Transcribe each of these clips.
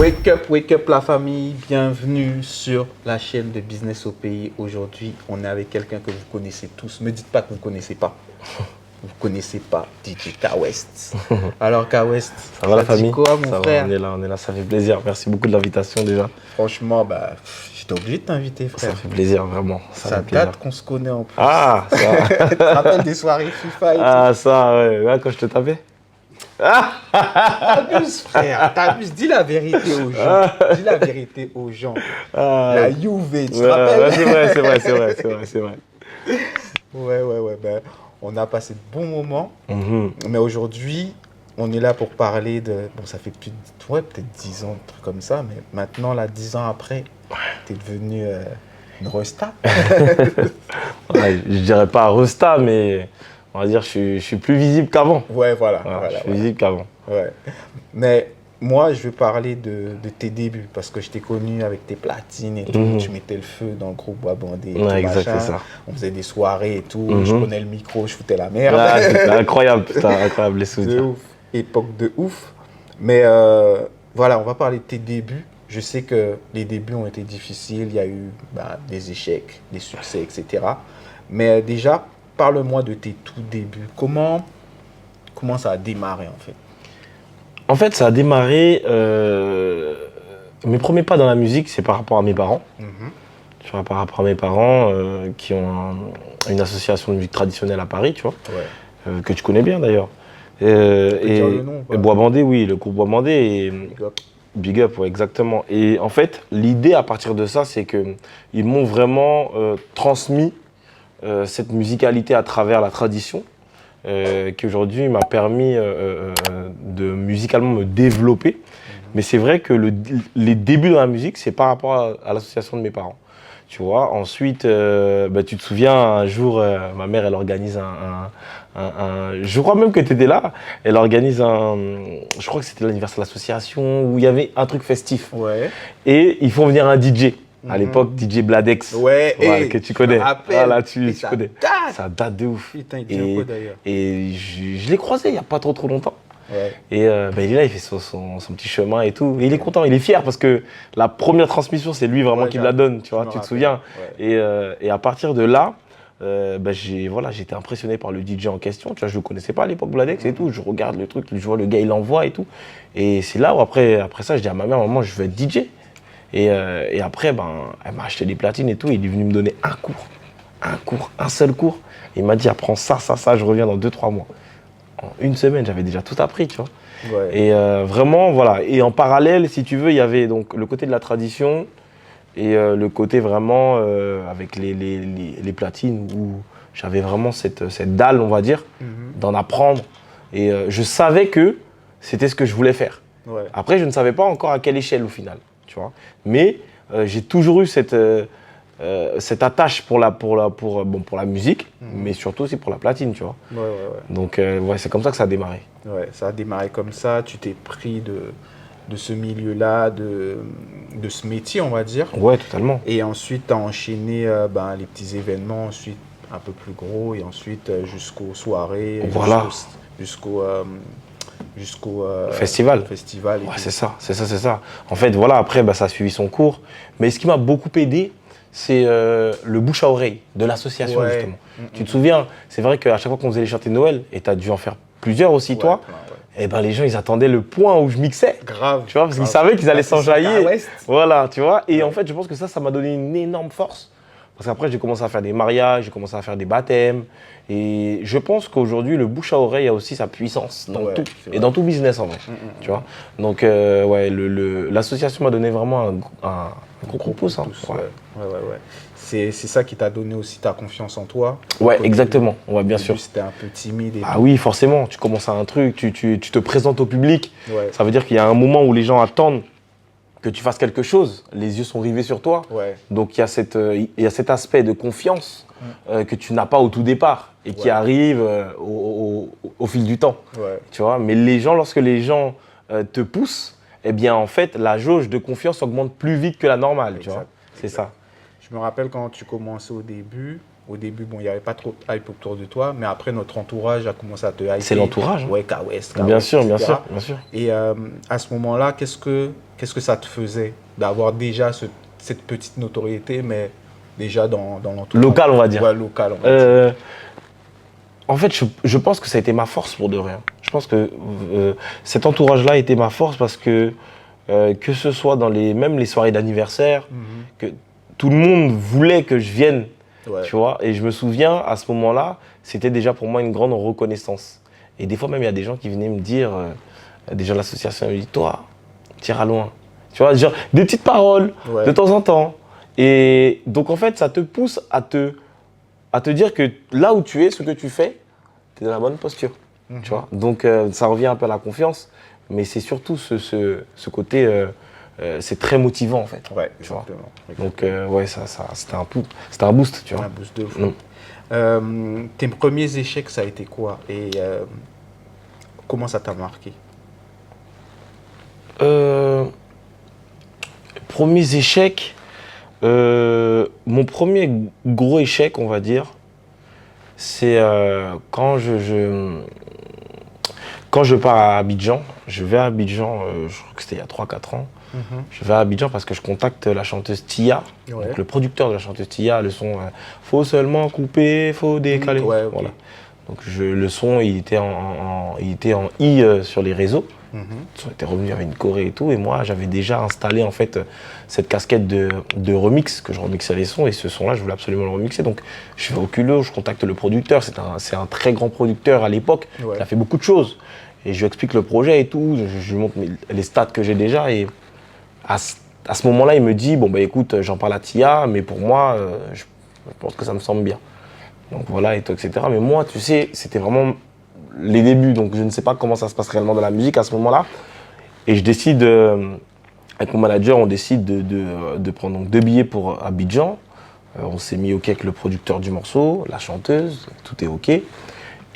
Wake up la famille, bienvenue sur la chaîne de Business au pays. Aujourd'hui, on est avec quelqu'un que vous connaissez tous. Ne me dites pas que vous ne connaissez pas. Vous ne connaissez pas DJ K-West. Alors K-West, ça va la famille? Quoi, mon frère? On est là, ça fait plaisir. Merci beaucoup de l'invitation déjà. Franchement, j'étais obligé de t'inviter, frère. Ça fait plaisir, vraiment. Ça date qu'on se connaît en plus. Ah, ça. Tu te rappelles des soirées FIFA et tout. Ça, ouais, quand je te tapais. T'abuses, frère, t'abuses. Dis la vérité aux gens. Dis la vérité aux gens. La Juve, tu te rappelles? Ouais, c'est vrai. Ouais. On a passé de bons moments. Mais aujourd'hui, on est là pour parler de... Bon, ça fait plus de... Ouais, peut-être 10 ans, un truc comme ça. Mais maintenant, là, 10 ans après, t'es devenu une resta. Je dirais pas resta, mais... On va dire je suis plus visible qu'avant. Ouais, voilà. Je suis visible qu'avant. Ouais. Mais moi, je veux parler de tes débuts parce que je t'ai connu avec tes platines et tout. Tu mettais le feu dans le groupe Bois Bandé. Ouais, exact, c'est ça. On faisait des soirées et tout. Je prenais le micro, je foutais la merde. C'était incroyable, incroyable les souvenirs. De ouf. Époque de ouf. Mais voilà, on va parler de tes débuts. Je sais que les débuts ont été difficiles. Il y a eu des échecs, des succès, etc. Mais déjà, parle-moi de tes tout débuts. Comment ça a démarré en fait? En fait, ça a démarré... mes premiers pas dans la musique, c'est par rapport à mes parents. Par rapport à mes parents qui ont une association de musique traditionnelle à Paris, tu vois, que tu connais bien d'ailleurs. Et le nom, Bois Bandé, oui, le groupe Bois Bandé. Et Big Up, ouais, exactement. Et en fait, l'idée à partir de ça, c'est qu'ils m'ont vraiment transmis cette musicalité à travers la tradition qui aujourd'hui m'a permis de musicalement me développer. Mais c'est vrai que les débuts dans la musique, c'est par rapport à l'association de mes parents. Tu vois, ensuite, tu te souviens, un jour, ma mère, elle organise je crois même que tu étais là, elle organise je crois que c'était l'anniversaire de l'association, où il y avait un truc festif. Ouais. Et ils font venir un DJ. À l'époque, DJ Bladex, que tu connais. Voilà, tu connais. Ça date de ouf. Putain, il dit quoi d'ailleurs? Et je l'ai croisé il n'y a pas trop longtemps. Ouais. Et il est là, il fait son petit chemin et tout. Et il est content, il est fier parce que la première transmission, c'est lui vraiment qui me la donne, tu vois, tu te souviens. Ouais. Et à partir de là, j'étais impressionné par le DJ en question. Tu vois, je ne le connaissais pas à l'époque, Bladex et tout. Je regarde le truc, je vois le gars, il l'envoie et tout. Et c'est là où après ça, je dis à ma mère, maman, je veux être DJ. Et après, elle m'a acheté des platines et tout. Il est venu me donner un seul cours. Il m'a dit, apprends ça, je reviens dans 2-3 mois. En une semaine, j'avais déjà tout appris, tu vois. Ouais. Et vraiment, voilà. Et en parallèle, si tu veux, il y avait donc le côté de la tradition et le côté vraiment avec les platines où j'avais vraiment cette dalle, on va dire, d'en apprendre. Et je savais que c'était ce que je voulais faire. Ouais. Après, je ne savais pas encore à quelle échelle au final. Tu vois. Mais j'ai toujours eu cette attache pour la musique, mais surtout aussi pour la platine, tu vois. Ouais. Donc c'est comme ça que ça a démarré. Ouais, ça a démarré comme ça. Tu t'es pris de ce milieu-là, de ce métier, on va dire. Ouais, totalement. Et ensuite, tu as enchaîné les petits événements, ensuite un peu plus gros, et ensuite jusqu'aux soirées, voilà. jusqu'au festival. Ouais, c'est ça. En fait, voilà, après, ça a suivi son cours. Mais ce qui m'a beaucoup aidé, c'est le bouche à oreille de l'association, justement. Tu te souviens, c'est vrai qu'à chaque fois qu'on faisait les chantés de Noël, et tu as dû en faire plusieurs aussi, toi, et les gens, ils attendaient le point où je mixais. Grave. Tu vois, parce qu'ils savaient qu'ils allaient s'enjailler. Voilà, tu vois. Et en fait, je pense que ça m'a donné une énorme force. Parce qu'après, j'ai commencé à faire des mariages, j'ai commencé à faire des baptêmes. Et je pense qu'aujourd'hui, le bouche à oreille a aussi sa puissance dans tout. Et dans tout business, en vrai. Tu vois. Donc, l'association m'a donné vraiment un gros coup de pouce. Ouais. C'est ça qui t'a donné aussi ta confiance en toi. Ouais, exactement. Ouais, bien sûr. C'était un peu timide. Oui, forcément. Tu commences à un truc, tu te présentes au public. Ouais. Ça veut dire qu'il y a un moment où les gens attendent que tu fasses quelque chose, les yeux sont rivés sur toi. Ouais. Donc il y a cet aspect de confiance que tu n'as pas au tout départ et qui arrive au fil du temps. Ouais. Tu vois, mais lorsque les gens te poussent, eh bien en fait la jauge de confiance augmente plus vite que la normale. Tu vois, c'est ça. Je me rappelle quand tu commençais au début, Au début, bon, il n'y avait pas trop de hype autour de toi, mais après, notre entourage a commencé à te hyper. C'est l'entourage. Ouais, KWS, Bien sûr, bien etc. sûr, bien sûr. Et à ce moment-là, qu'est-ce que ça te faisait d'avoir déjà cette petite notoriété, mais déjà dans l'entourage Local, on va dire. Ouais, local, on va dire. En fait, je pense que ça a été ma force pour de vrai. Je pense que cet entourage-là a été ma force parce que ce soit dans même les soirées d'anniversaire, que tout le monde voulait que je vienne, tu vois. Et je me souviens, à ce moment-là, c'était déjà pour moi une grande reconnaissance. Et des fois même, il y a des gens qui venaient me dire, des gens de l'association, ils me disent, toi, tu iras loin. Tu vois, genre, des petites paroles de temps en temps. Et donc, en fait, ça te pousse à te dire que là où tu es, ce que tu fais, tu es dans la bonne posture. Tu vois. Donc, ça revient un peu à la confiance, mais c'est surtout ce côté, c'est très motivant en fait. Ouais, tu vois. Exactement. Donc, ouais, c'était un boost, tu vois. Un boost de fou. Tes premiers échecs, ça a été quoi? Et comment ça t'a marqué? Premiers échecs, mon premier gros échec, on va dire, c'est quand je pars à Abidjan. Je vais à Abidjan, je crois que c'était il y a 3-4 ans. Je vais à Abidjan parce que je contacte la chanteuse Tia, donc le producteur de la chanteuse Tia. Le son, faut seulement couper, faut décaler. Ouais, okay. Voilà. Donc le son, il était en I sur les réseaux. On était revenu, il y avait une choré et tout, et moi j'avais déjà installé en fait cette casquette de remix, que je remixais les sons, et ce son là je voulais absolument le remixer. Donc je vais au culot, je contacte le producteur, c'est un très grand producteur à l'époque, il a fait beaucoup de choses, et je lui explique le projet et tout, je lui montre les stats que j'ai déjà, et à ce moment là il me dit, bon bah écoute, j'en parle à Tia, mais pour moi je pense que ça me semble bien. Donc voilà, et tout, etc. Mais moi tu sais, c'était vraiment les débuts, donc je ne sais pas comment ça se passe réellement dans la musique à ce moment-là. Et je décide, avec mon manager, on décide de prendre donc 2 billets pour Abidjan. On s'est mis OK avec le producteur du morceau, la chanteuse, tout est OK. Et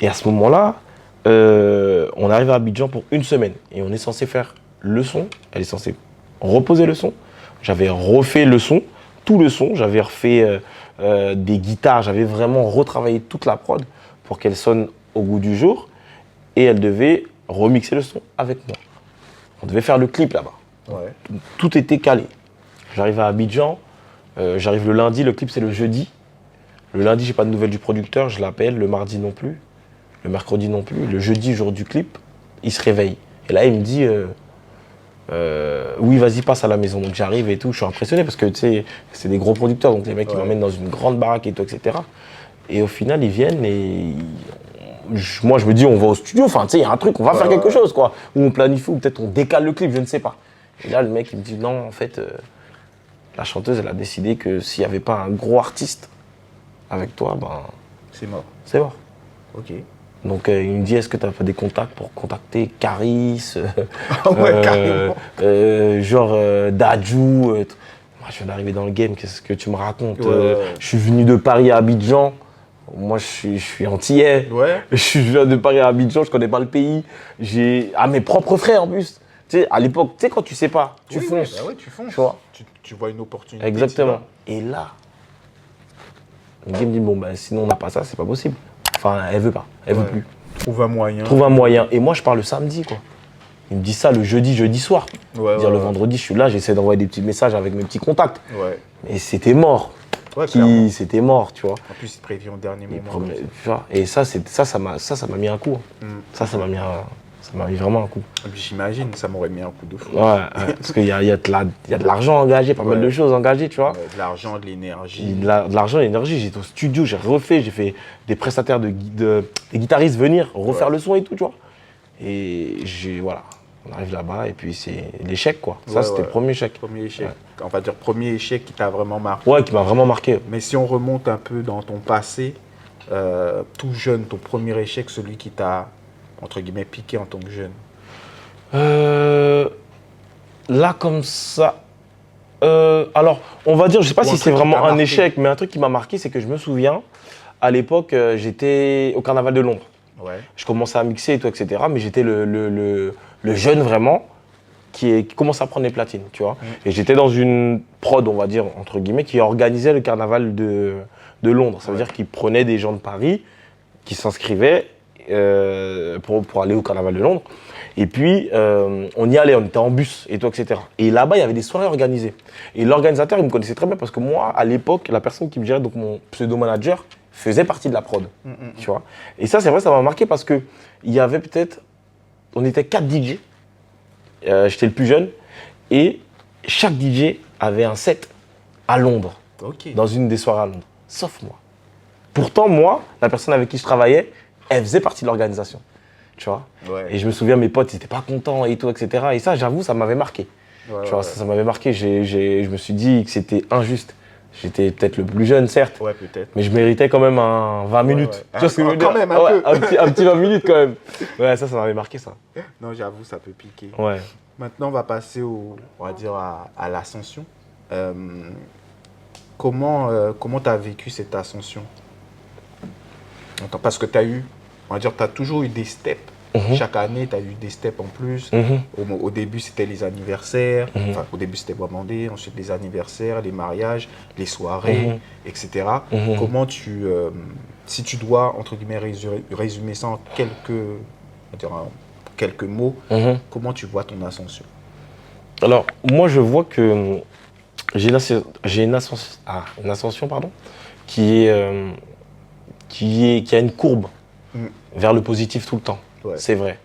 à ce moment-là, on arrive à Abidjan pour 1 semaine. Et on est censé faire le son, elle est censée reposer le son. J'avais refait le son, tout le son, j'avais refait des guitares, j'avais vraiment retravaillé toute la prod pour qu'elle sonne au goût du jour, et elle devait remixer le son avec moi. On devait faire le clip là-bas. Ouais. Tout était calé. J'arrive à Abidjan, j'arrive le lundi, le clip c'est le jeudi. Le lundi, j'ai pas de nouvelles du producteur, je l'appelle, le mardi non plus, le mercredi non plus. Le jeudi, jour du clip, il se réveille. Et là, il me dit, oui, vas-y, passe à la maison. Donc j'arrive et tout, je suis impressionné parce que tu sais, c'est des gros producteurs, donc les mecs ils m'emmènent dans une grande baraque et tout, etc. Et au final, ils viennent et moi je me dis on va au studio, enfin tu sais il y a un truc, on va faire quelque chose quoi, ou on planifie, ou peut-être on décale le clip, je ne sais pas. Et là le mec il me dit non en fait la chanteuse elle a décidé que s'il n'y avait pas un gros artiste avec toi, ben c'est mort. C'est mort. Ok. Donc il me dit est-ce que tu as fait des contacts pour contacter Caris, genre Dadju, moi je viens d'arriver dans le game, qu'est-ce que tu me racontes, je suis venu de Paris à Abidjan. Moi, je suis antillais. Ouais. Je viens de Paris à Abidjan, je connais pas le pays. J'ai mes propres frères en plus. Tu sais, à l'époque, tu sais, quand tu sais pas, tu fonces. Bah ouais, tu fonces. Tu vois une opportunité. Exactement. Et là, le gars me dit bon, ben, sinon on n'a pas ça, c'est pas possible. Enfin, elle veut pas, elle veut plus. Trouve un moyen. Trouve un moyen. Et moi, je pars le samedi, quoi. Il me dit ça le jeudi soir. Le vendredi, je suis là, j'essaie d'envoyer des petits messages avec mes petits contacts. Ouais. Mais c'était mort. Ouais, c'était mort, tu vois. En plus, il te prévient au dernier moment. Tu vois, et ça m'a mis un coup. Ça m'a mis vraiment un coup. J'imagine, ça m'aurait mis un coup de fou. Ouais, parce qu'il y a de l'argent engagé, pas mal de choses engagées, tu vois. Ouais, de l'argent, de l'énergie. De l'argent et de l'énergie. J'étais au studio, j'ai refait, j'ai fait des prestataires, des guitaristes venir refaire le son et tout, tu vois. Et voilà. On arrive là-bas et puis c'est l'échec, quoi. Ça, c'était le premier échec. Premier échec. On va dire premier échec qui t'a vraiment marqué. Ouais, qui m'a vraiment marqué. Mais si on remonte un peu dans ton passé, tout jeune, ton premier échec, celui qui t'a, entre guillemets, piqué en tant que jeune. Là, comme ça. Alors, on va dire, je sais pas si c'est vraiment un échec, mais un truc qui m'a marqué, c'est que je me souviens, à l'époque, j'étais au Carnaval de Londres. Ouais. Je commençais à mixer et tout, etc. Mais j'étais le jeune vraiment qui commençait à prendre les platines, tu vois. Et j'étais dans une prod, on va dire, entre guillemets, qui organisait le Carnaval de de Londres. Ça veut dire qu'ils prenaient des gens de Paris qui s'inscrivaient pour aller au carnaval de Londres. Et puis, on y allait, on était en bus et tout, etc. Et là-bas, il y avait des soirées organisées. Et l'organisateur, il me connaissait très bien parce que moi, à l'époque, la personne qui me gérait, donc mon pseudo-manager, faisait partie de la prod. Tu vois. Et ça, c'est vrai, ça m'a marqué parce qu'il y avait peut-être, on était 4 DJ. J'étais le plus jeune. Et chaque DJ avait un set à Londres, dans une des soirées à Londres, sauf moi. Pourtant, moi, la personne avec qui je travaillais, elle faisait partie de l'organisation. Tu vois. Et je me souviens, mes potes, ils n'étaient pas contents et tout, etc. Et ça, j'avoue, ça m'avait marqué. Tu vois, ça m'avait marqué. Je me suis dit que c'était injuste. J'étais peut-être le plus jeune, certes. Ouais, peut-être. Mais je méritais quand même un 20 minutes. Tu vois ce que je veux dire? Quand même, un peu. Un petit 20 minutes quand même. Ouais, ça m'avait marqué, ça. Non, j'avoue, ça peut piquer. Ouais. Maintenant, on va passer on va dire à l'ascension. Comment tu as vécu cette ascension? Parce que tu as eu, on va dire, tu as toujours eu des steps. Chaque année, tu as eu des steps en plus. Au début, c'était les anniversaires. Enfin, au début, c'était Bamandé. Ensuite, les anniversaires, les mariages, les soirées, etc. Comment si tu dois, entre guillemets, résumer ça en quelques mots, comment tu vois ton ascension? Alors, moi, je vois que j'ai une ascension pardon, qui a une courbe vers le positif tout le temps. Ouais. C'est vrai.